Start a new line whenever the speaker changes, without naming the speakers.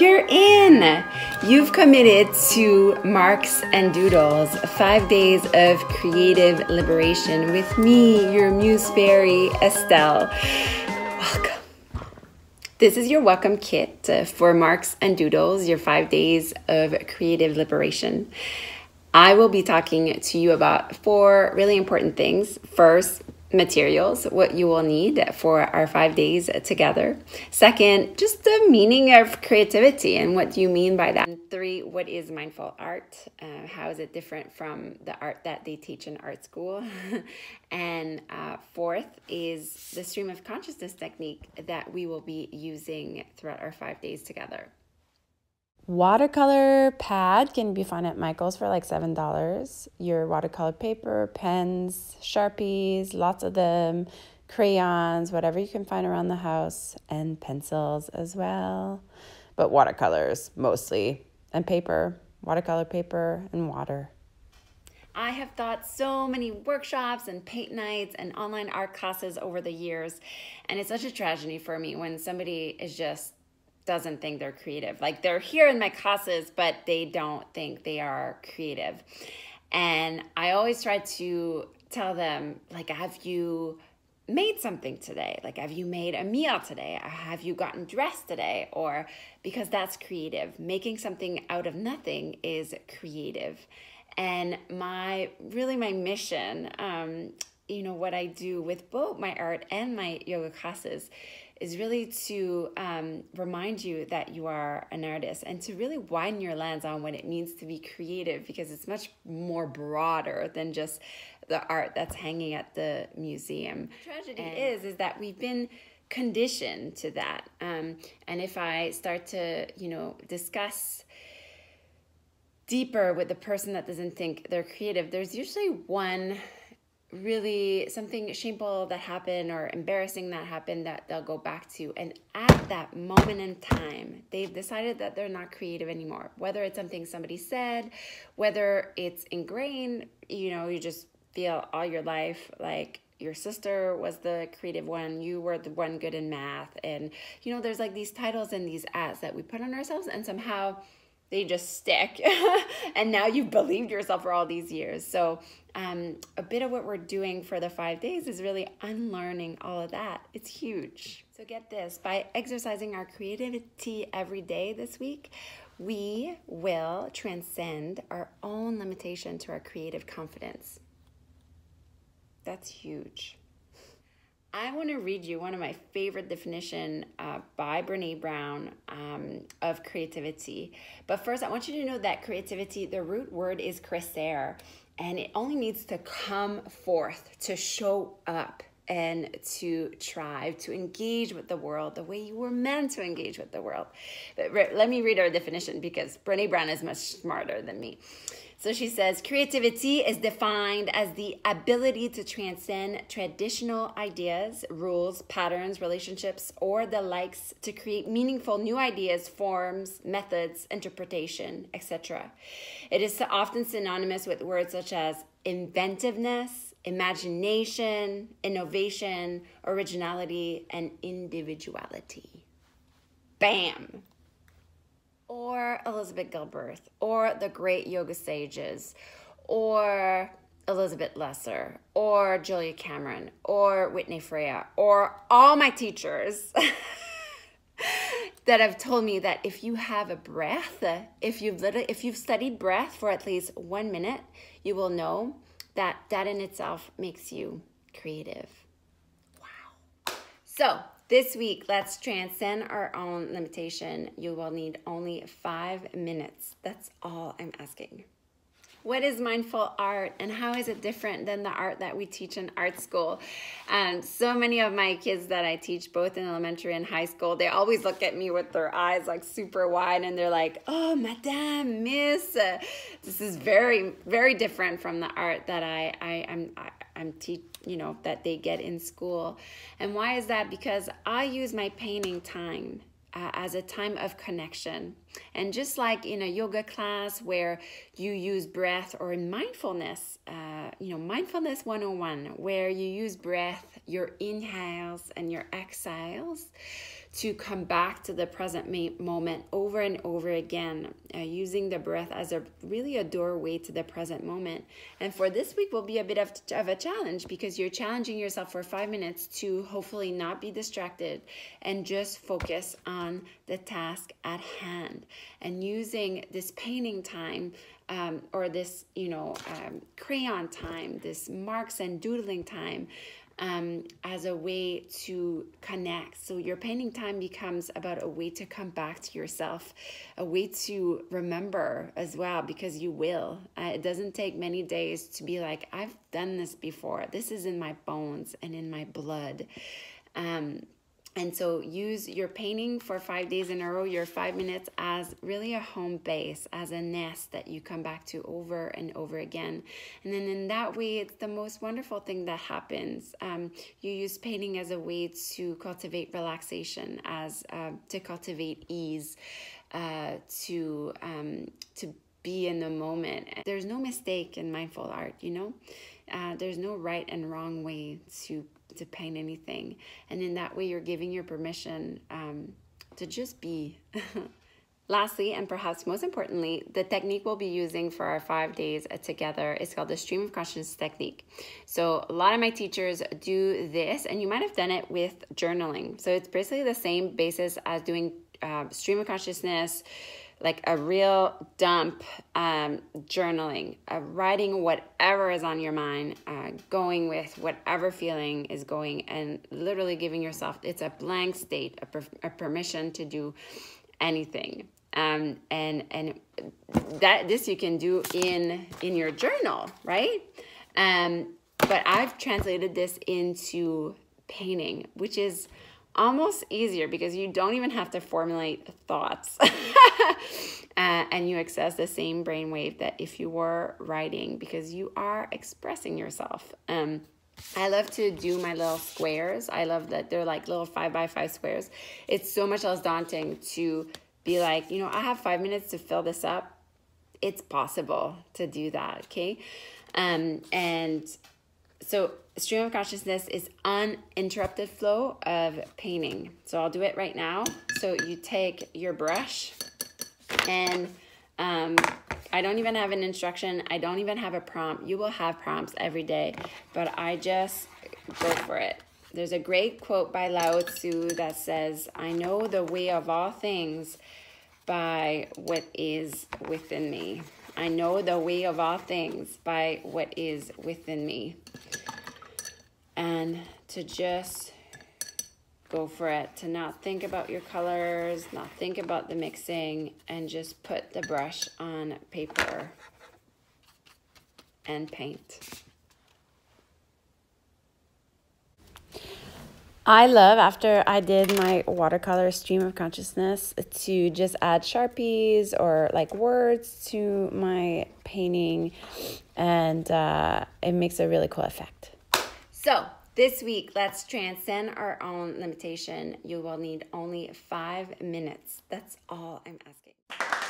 You're in. You've committed to Marks and Doodles, 5 days of creative liberation with me, your muse fairy, Estelle. Welcome. This is your welcome kit for Marks and Doodles, your 5 days of creative liberation. I will be talking to you about 4 really important things. First, materials, what you will need for our 5 days together. Second, just the meaning of creativity and what do you mean by that. And 3, what is mindful art? How is it different from the art that they teach in art school? And 4th is the stream of consciousness technique that we will be using throughout our 5 days together.
Watercolor pad can be found at Michael's for like $7. Your watercolor paper, pens, Sharpies, lots of them, crayons, whatever you can find around the house, and pencils as well. But watercolors mostly, and paper, watercolor paper, and water.
I have taught so many workshops and paint nights and online art classes over the years, and it's such a tragedy for me when somebody is just doesn't think they're creative. Like they're here in my classes, but they don't think they are creative. And I always try to tell them, like, have you made something today? Like, have you made a meal today? Or have you gotten dressed today? Or because that's creative. Making something out of nothing is creative. And my mission, what I do with both my art and my yoga classes is really to remind you that you are an artist and to really widen your lens on what it means to be creative, because it's much more broader than just the art that's hanging at the museum. The tragedy is that we've been conditioned to that. And if I start to, discuss deeper with the person that doesn't think they're creative, there's usually one really something shameful that happened or embarrassing that happened that they'll go back to. And at that moment in time, they've decided that they're not creative anymore. Whether it's something somebody said, whether it's ingrained, you just feel all your life like your sister was the creative one, you were the one good in math. And, there's like these titles and these ads that we put on ourselves, and somehow they just stick. And now you've believed yourself for all these years. So a bit of what we're doing for the 5 days is really unlearning all of that. It's huge. So get this, by exercising our creativity every day this week, we will transcend our own limitation to our creative confidence. That's huge. I want to read you one of my favorite definition by Brene Brown of creativity. But first, I want you to know that creativity, the root word is crescere, and it only needs to come forth, to show up, and to thrive, to engage with the world the way you were meant to engage with the world. But let me read our definition, because Brene Brown is much smarter than me. So she says, creativity is defined as the ability to transcend traditional ideas, rules, patterns, relationships, or the likes to create meaningful new ideas, forms, methods, interpretation, etc. It is often synonymous with words such as inventiveness, imagination, innovation, originality, and individuality. Bam! Or Elizabeth Gilbert, or the great yoga sages, or Elizabeth Lesser, or Julia Cameron, or Whitney Freya, or all my teachers that have told me that if you have a breath, if you've studied breath for at least 1 minute, you will know that that in itself makes you creative. Wow. So this week, let's transcend our own limitation. You will need only 5 minutes. That's all I'm asking. What is mindful art, and how is it different than the art that we teach in art school? So many of my kids that I teach, both in elementary and high school, they always look at me with their eyes like super wide, and they're like, "Oh, Madame, Miss, this is very, very different from the art that I'm teaching." That they get in school. And why is that? Because I use my painting time as a time of connection. And just like in a yoga class where you use breath, or in mindfulness, mindfulness 101, where you use breath, your inhales and your exhales, to come back to the present moment over and over again, using the breath as really a doorway to the present moment. And for this week will be a bit of a challenge, because you're challenging yourself for 5 minutes to hopefully not be distracted and just focus on the task at hand, and using this painting time or this, crayon time, this marks and doodling time, as a way to connect. So your painting time becomes about a way to come back to yourself, a way to remember as well, because you will. It doesn't take many days to be like, I've done this before. This is in my bones and in my blood. And so use your painting for 5 days in a row, your 5 minutes, as really a home base, as a nest that you come back to over and over again. And then in that way, it's the most wonderful thing that happens. You use painting as a way to cultivate relaxation, as to cultivate ease, to be in the moment. There's no mistake in mindful art, there's no right and wrong way to paint anything. And in that way, you're giving your permission to just be. Lastly, and perhaps most importantly, the technique we'll be using for our 5 days together is called the stream of consciousness technique. So a lot of my teachers do this, and you might have done it with journaling. So it's basically the same basis as doing stream of consciousness, like a real dump, journaling, writing whatever is on your mind, going with whatever feeling is going, and literally giving yourself, it's a blank state, a permission to do anything. And that this you can do in your journal, right? But I've translated this into painting, which is almost easier, because you don't even have to formulate thoughts. And you access the same brainwave that if you were writing, because you are expressing yourself. I love to do my little squares. I love that they're like little 5x5 squares. It's so much less daunting to be like, I have 5 minutes to fill this up. It's possible to do that, okay? And so stream of consciousness is uninterrupted flow of painting. So I'll do it right now. So you take your brush, and I don't even have an instruction. I don't even have a prompt. You will have prompts every day, but I just go for it. There's a great quote by Lao Tzu that says, I know the way of all things by what is within me. I know the way of all things by what is within me. And to just go for it, to not think about your colors, not think about the mixing, and just put the brush on paper and paint.
I love, after I did my watercolor stream of consciousness, to just add Sharpies or like words to my painting, and it makes a really cool effect.
So this week, let's transcend our own limitation. You will need only 5 minutes. That's all I'm asking.